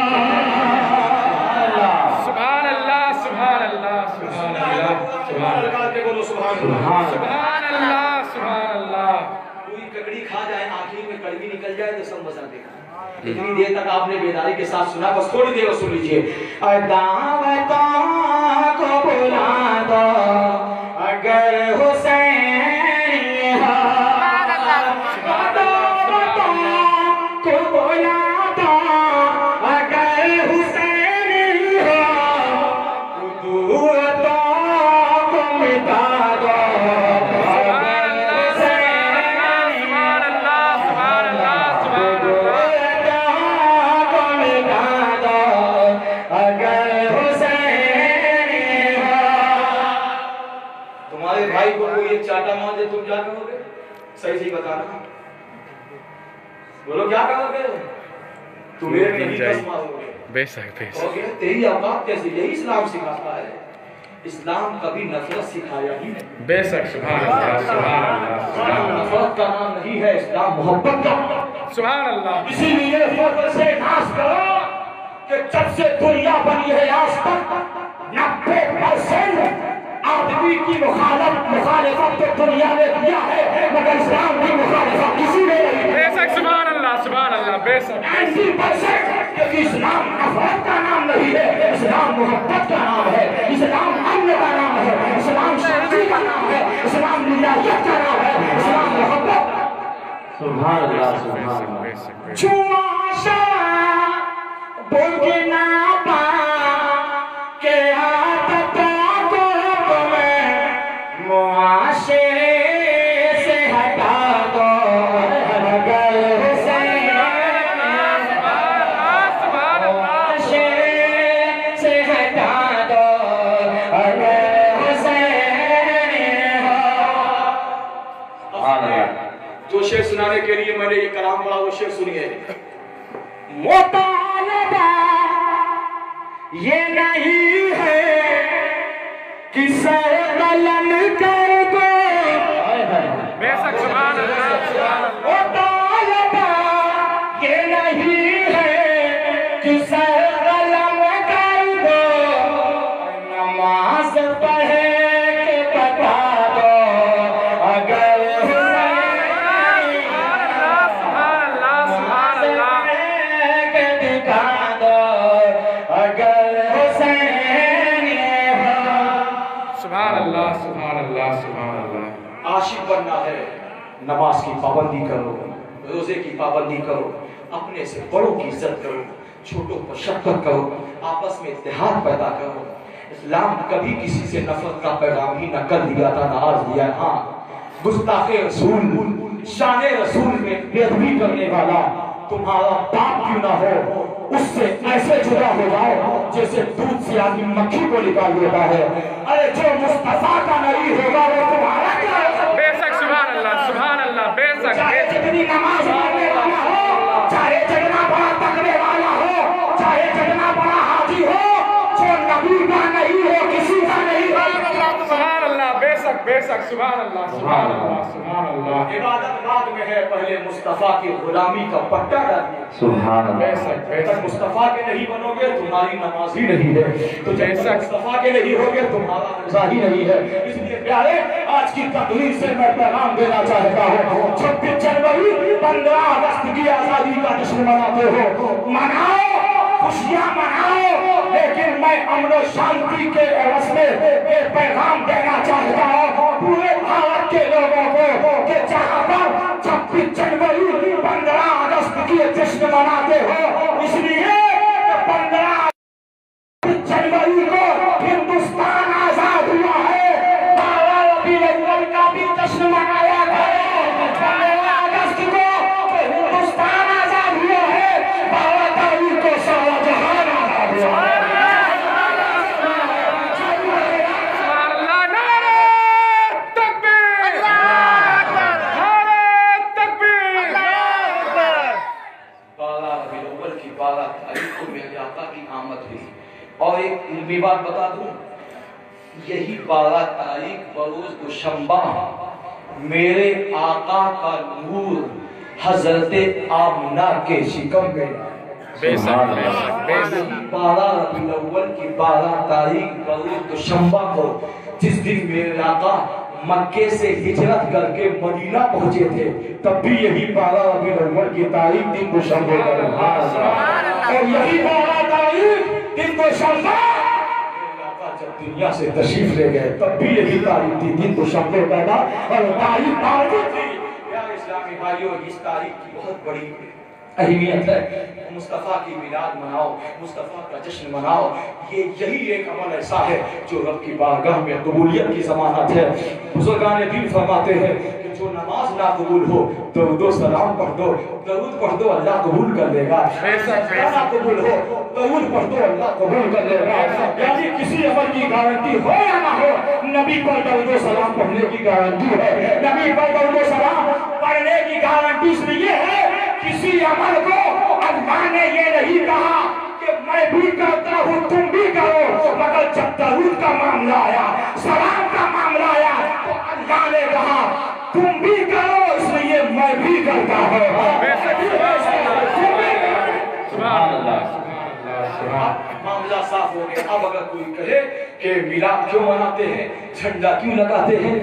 सुभान अल्लाह सुभान अल्लाह सुभान अल्लाह सुभान अल्लाह के बोलो सुभान अल्लाह। सुभान अल्लाह सुभान अल्लाह। पूरी ककड़ी खा जाए, आखिर में कड़वी निकल जाए तो सब मजा देगा। इतनी देर तक आपने बेदारी के साथ सुना, बस थोड़ी देर सुन लीजिए। अदावतों को बुला दो अगर हुसैन हो, अदावतों को बुला दो अगर हुसैन हो, कुदूरतों को मिटा दो चाटा मार दे, तुम क्या करोगे? सही सही बताना, बोलो क्या करोगे? तुम्हें नहीं दस मारोगे। बेशक बेशक। तेरी औकात कैसी? यही इस्लाम सिखाता है। इस्लाम कभी नफरत सिखाया ही नहीं। बेशक सुभान अल्लाह सुभान अल्लाह। इस्लाम नफरत का नाम नहीं है, इस्लाम मोहब्बत का नाम। सुभान अल्लाह। इसीलिए फख्र से नाश करो कि जब से दुनिया बनी है आज तक 90% आदमी की मुखालिफत तो दुनिया ने किया है, मगर इस्लाम की मुखालिफत किसी ने नहीं। बेशक सुभान अल्लाह बेशक। 90% क्योंकि इस्लाम नफरत का नाम नहीं है, इस्लाम मोहब्बत का नाम है, इस्लाम अमन का नाम है, इस्लाम शांति का नाम है, इस्लाम विलायत का नाम है, इस्लाम मोहब्बत। सुभान अल्लाह सुभान अल्लाह। चुमाशा बोल के ना पा के से हटा दो अगर हुसैन से हटा दो अगर हुसैन हो। जो शेर सुनाने के लिए मैंने ये कलाम पढ़ा वो मुतालबा ये नहीं है कि सर कलम कर दो, बेशक सुभान अल्लाह सुभान अल्लाह। मुतालबा ये नहीं है कि सर कलम कर दो, नमाज पढ़ के बता दो अगर आशिक बनना है, नमाज की पाबंदी करो, रोजे की पाबंदी करो, अपने से बड़ों की इज्जत करो, छोटों पर शफकत करो, आपस में इत्तेहाद पैदा करो। इस्लाम कभी किसी से नफरत का पैगाम ही न कर दिया था, न आज दिया। हाँ, गुस्ताखे रसूल, शाने रसूल में बेअदबी करने वाला तुम्हारा बाप क्यों ना हो, उससे ऐसे जुदा हो जाओ जैसे दूध से आदमी मक्खी को निकाल देता है। अरे जो मुस्तफा का नहीं होगा वो तुम्हारा क्या होगा? बेशक सुभान अल्लाह बेशक। चाहे जितनी नमाज पढ़ने वाला हो, चाहे जितना बड़ा तकवे वाला हो, चाहे जितना बड़ा हाजी हो, जो नबी का नहीं हो, किसी का नहीं हो। सुभान अल्लाह बेशक बेशक सुभान अल्लाह सुभान अल्लाह सुभान अल्लाह। इबादत बाद में है, पहले मुस्तफा की गुलामी का पट्टा डालिए। सुभान अल्लाह। बेशक बेशक मुस्तफा के नहीं बनोगे तुम्हारी नमाज ही नहीं है, तो जैसा मुस्तफा के नहीं होगे तुम्हारा रोजा ही नहीं है। इसलिए प्यारे, आज की तकरीर से मैं पैगाम देना चाहता हूँ, 26 जनवरी 15 अगस्त की आजादी का जश्न मनाते हो, मनाओ, खुशियाँ मनाओ, लेकिन मैं अमन और शांति के एवज में ये पैगाम देना चाहता हूँ पूरे भारत के लोगों को कि जहाँ पर 26 जनवरी 15 अगस्त की जश्न मनाते हो, इसलिए 15 जनवरी को हिंदुस्तान आजाद हुआ है, 12 रबीउल अव्वल का भी जश्न मनाया गया, 15 अगस्त को हिंदुस्तान आजाद हुआ है, 12 तारीख को सारा जहान आजाद हुआ है। और एक इल्मी बात बता दूं, यही 12 तारीख बरोज दुशंबा मेरे आका का नूर हजरत आमना के शिकम में 12 रबीउल अव्वल की 12 तारीख बरोज दुशंबा को, जिस दिन मेरे आका मक्के से हिजरत करके मदीना पहुंचे थे, तब भी यही 12 रबीउल अव्वल की तारीख दिन दुशंबे का, और यही 12 तारीख दिन दुशंबे जब दुनिया से तशरीफ ले गए तब भी यही तारीख थी, दिन दुशंबे पैदा और तारीख थी। यार इस्लामी भाइयों, इस तारीख की बहुत बड़ी अहमियत है। मुस्तफ़ा की मिलाद मनाओ, मुस्तफ़ा का जश्न मनाओ, ये यही एक अमल ऐसा है जो रब की बारगाह में कबूलियत की ज़मानत है। बुजुर्गान दीन फरमाते हैं कि जो नमाज ना कबूल हो दरूद सलाम पढ़ दो, दरूद पढ़ दो अल्लाह कबूल कर देगा, ना कबूल हो दरूद पढ़ दो अल्लाह कबूल कर देगा। यानी किसी अमल की गारंटी हो या ना हो, नबी पर दरूद सलाम पढ़ने की गारंटी है। नबी पर दरूद सलाम पढ़ने की गारंटी इसलिए है, किसी अमल को अल्लाह ने ये नहीं कहा कि मैं भी करता हूँ तुम भी करो, मगर जब दरूद का मामला आया, सलाम का मामला आया, तो अल्लाह ने कहा तुम भी करो, इसलिए मैं भी करता हूँ। मामला साफ हो गया। अब अगर कोई कहे कि मिलाद क्यों मनाते हैं, झंडा क्यों लगाते हैं,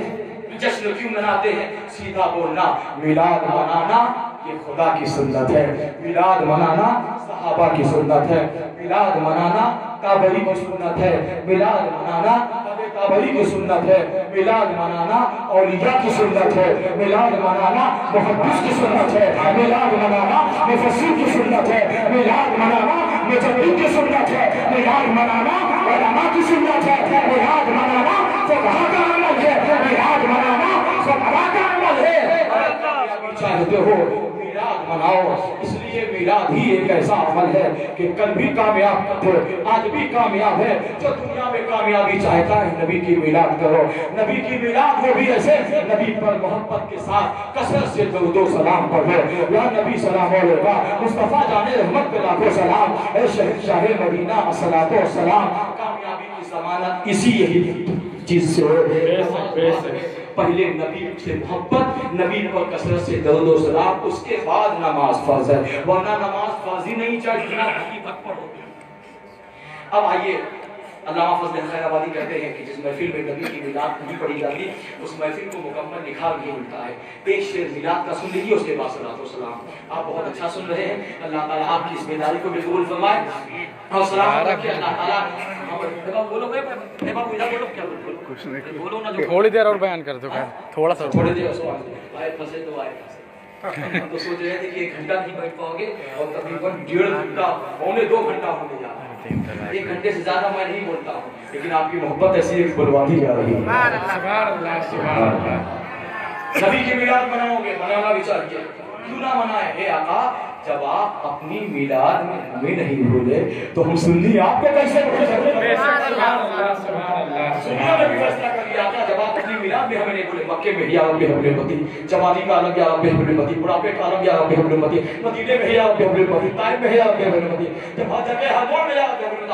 जश्न क्यों मनाते हैं, सीधा बोलना, मिलाद मनाना ये खुदा की सुन्नत है, मिलाद मनाना सहाबा की सुन्नत है, मिलाद मनाना काबरी की सुन्नत है, मिलाद मनाना काबरी की सुन्नत है, मिलाद मनाना औलिया की सुन्नत है, मिलाद मनाना मुहद्दिस की सुन्नत है, मिलाद मनाना मुफस्सिर की सुन्नत है, मिलाद मनाना मुजद्दिद की सुन्नत है, मिलाद मनाना उलमा की सुन्नत है, मिलाद मनाना फुक़हा का अमल है, मिलाद मनाना फ़ुक़हा का अमल है। चाहते हो मिलाद मनाओ। इसलिए मिलाद ही एक ऐसा अमल है कि कल भी कामयाब थे, आज भी कामयाब है। जो दुनिया में कामयाबी चाहता है नबी की मिलाद करो। नबी की मिलाद वो भी ऐसे नबी पर मोहब्बत के साथ कसरत से दो सलाम पढ़ो। या नबी सलाम अलैका, मुस्तफा जाने रहमत पे लाखों सलाम, ऐ शहंशाह मदीना अस्सलातो सलाम। कामयाबी की जमानत इसी यही चीज से पहले नबी से मोहब्बत, नबी पर कसरत से दरूद सलाम, उसके बाद नमाज फर्ज है, वरना नमाज फर्ज ही नहीं चाहिए हकीकत पढ़ो। अब आइए, अल्लामा फजल खैराबादी कहते हैं कि जिस महफिल में नबी की मिलाद नहीं पढ़ी जाती उस महफिल को मुकम्मल निखार नहीं मिलता है। एक शेर मिलाद का सुन लीजिए, उसके बाद सलातो सलाम। आप बहुत अच्छा सुन रहे हैं, अल्लाह ताला आपकी इस बेदारी को भी कबूल फरमाए और सलाम रखे अल्लाह ताला। बोलो बाबू, इधर बोलो, क्या कुछ नहीं बोलो ना, थोड़ी देर और बयान कर दो, थोड़ा सा थोड़ी देर आए फंसे तो आए हम तो सोच रहे थे कि 1 घंटा नहीं बैठ पाओगे और तकरीबन 1.5 घंटा, पौने 2 घंटा होने जा रहा है। 1 घंटे से ज्यादा मैं नहीं बोलता हूँ, लेकिन आपकी मोहब्बत ऐसी है बुलवाती जा रही है। नबी की मिलाद मनाओगे, मनाना भी चाहिए, क्यों ना मनाए। हे आका, जब आप अपनी मिलाद में हमें नहीं भूले तो हम सुन्नी आपको कैसे भूल सकते हैं? सुन्नियों ने भी फैसला कर लिया था, जब आप अपनी मिलाद में हमें नहीं भूले। मक्के में या रब्बे हबले मती, जवानी का आलम या रब्बे हबले मती, बुढ़ापे का आलम या रब्बे हबले मती, मदीने में या रब्बे हबले मती, ताइफ में या रब्बे हबले मती, जब हर जगह हर मोड़ में या रब्बे हबले मती।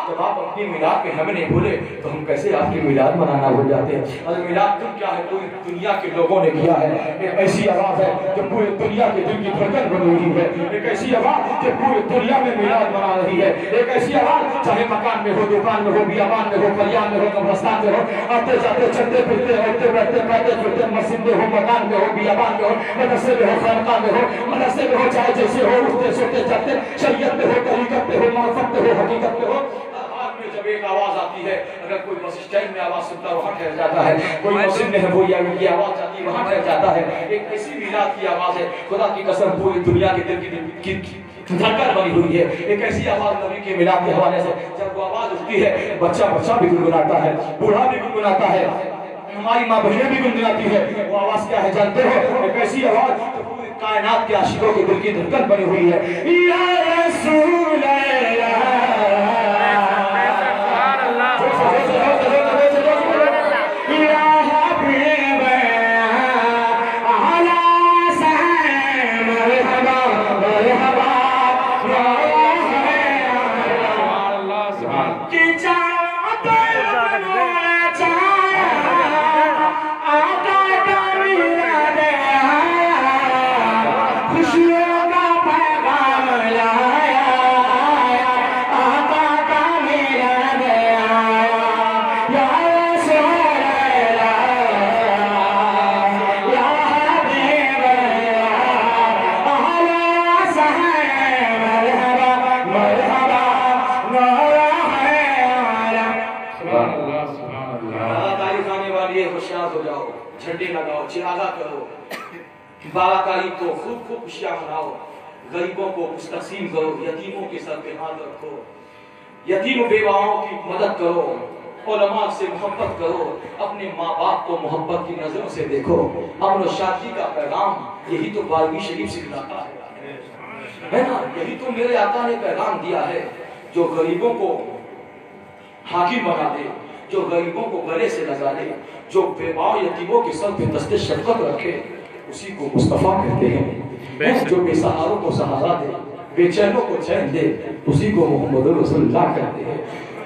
जब आप अपनी मिलाद में हमें नहीं भूले तो हम कैसे आपकी मिलाद मनाना भूल जाते हैं? और मिलाद क्या है? पूरी दुनिया के लोगों ने किया है। एक ऐसी आवाज है जो पूरी दुनिया के दिल की धड़कन बन रही है। एक ऐसी आवाज जो पूरी दुनिया में मिलाद मना रही है। एक ऐसी आवाज, चाहे मकान में हो, दुकान में हो, बियाबान में हो, फरियाद में हो, कब्रिस्तान में हो, आते जाते, चलते फिरते, उठते बैठते, बैठते फिरते, मस्जिद में हो, मकान में हो, बियाबान में हो, मदरसे में हो, खानका में हो, मदरसे में हो, चाहे जैसे हो, उठते सोते चलते, शरीयत में हो, तरीकत में हो, मार्फत में हो, हकीकत में हो, जब एक आवाज आती है, अगर कोई बस स्टैंड में आवाज सुनता है वहां ठहर जाता है, कोई मस्जिद में है वो या की आवाज आती है वहां ठहर जाता है। एक ऐसी मिलाद की आवाज है, खुदा की कसम पूरी दुनिया के दिल की धड़कन बनी हुई है। एक ऐसी आवाज नबी के मिलाद के हवाले से जब वो आवाज उठती है, बच्चा भी गुनगुनाता है, बूढ़ा भी गुनगुनाता है, हमारी माँ बहनें भी गुनगुनाती है। वो आवाज क्या है जानते हो? एक ऐसी आवाज तो पूरी कायनात के आशिकों के दिल की धड़कन बनी हुई है। या रसूल अल्लाह, झंडे लगाओ, चिरागा करो, बाराकारी को खूब खुशियां मनाओ, गरीबों को कुछ तकसीम करो, यतीमों के सर पे हाथ रखो, यतीम बेवाओं की मदद करो, उलमा से मोहब्बत करो, अपने माँ बाप को मोहब्बत की नजरों से देखो। अमन शादी का पैगाम यही तो बारहवीं शरीफ सिखलाता है ना? यही तो मेरे आका ने पैगाम दिया है, जो गरीबों को हाकिम बना दे, जो गरीबों को गले से लगा ले, जो बेवाओं यतीमों के सर पे दस्ते शफकत रखे, उसी को मुस्तफा कहते हैं। जो बेसहारों को सहारा दे, बेचैनों को चैन दे, उसी को मोहम्मद रसूलुल्लाह कहते हैं।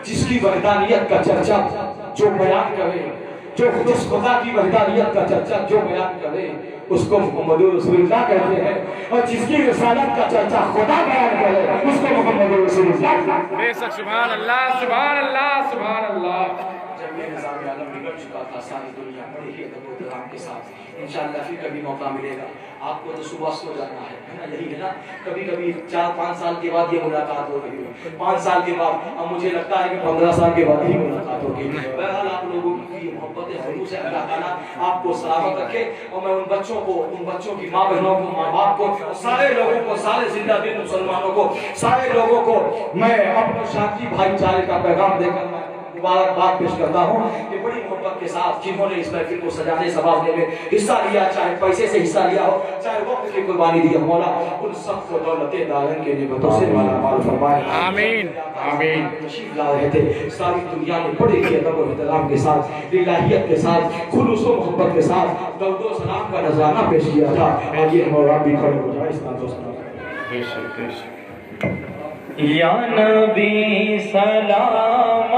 जिसकी वहदानियत का चर्चा जो बयान करे, जो जिस खुदा की वहदानियत का चर्चा जो बयान करे, उसको मोहम्मद रसूलुल्लाह कहते हैं। और जिसकी रिसालत का चर्चा खुदा बयान करे, उसको मोहम्मद रसूलुल्लाह। बेशक सुभान अल्लाह, सुभान अल्लाह, सुभान अल्लाह। जब ये निज़ाम आलम बिगड़ चुका था, सारी दुनिया बड़ी ही अदब-ओ-एहतराम के साथ, इंशाअल्लाह फिर कभी मौका मिलेगा। आपको तो सुबह सो जाना है ना? यही है ना? कभी कभी 4-5 साल के बाद ये मुलाकात हो रही है, 5 साल के बाद, अब मुझे लगता है कि 15 साल के बाद ही मुलाकात होगी। बहरहाल आप लोगों की मोहब्बत हुजूर से अल्लाह ताला आपको सलामत रखे। और मैं उन बच्चों को, उन बच्चों की माँ बहनों को, माँ बाप को, सारे लोगों को, सारे जिंदा दिल मुसलमानों को, सारे लोगों को मैं अपने शांति भाईचारे का पैगाम देकर मुबारकबाद पेश करता हूँ कि बड़ी मोहब्बत के साथ जिन्होंने इस महफिल को सजाने संभालने में हिस्सा लिया, चाहे पैसे से हिस्सा लिया हो, चाहे वक्त की कुर्बानी दी हो, मौला उन सबको दौलते दारन के नेमतों से मालामाल फरमाए। आमीन आमीन। तशरीफ ला रहे थे, सारी दुनिया में बड़े ही अदब और एहतराम के साथ, इलाहियत के साथ, खुलूस व मोहब्बत के साथ दरूद व सलाम का नजराना पेश किया था। और ये मौला भी खड़े हो जाए इस नाज़ व सलाम। या नबी सलाम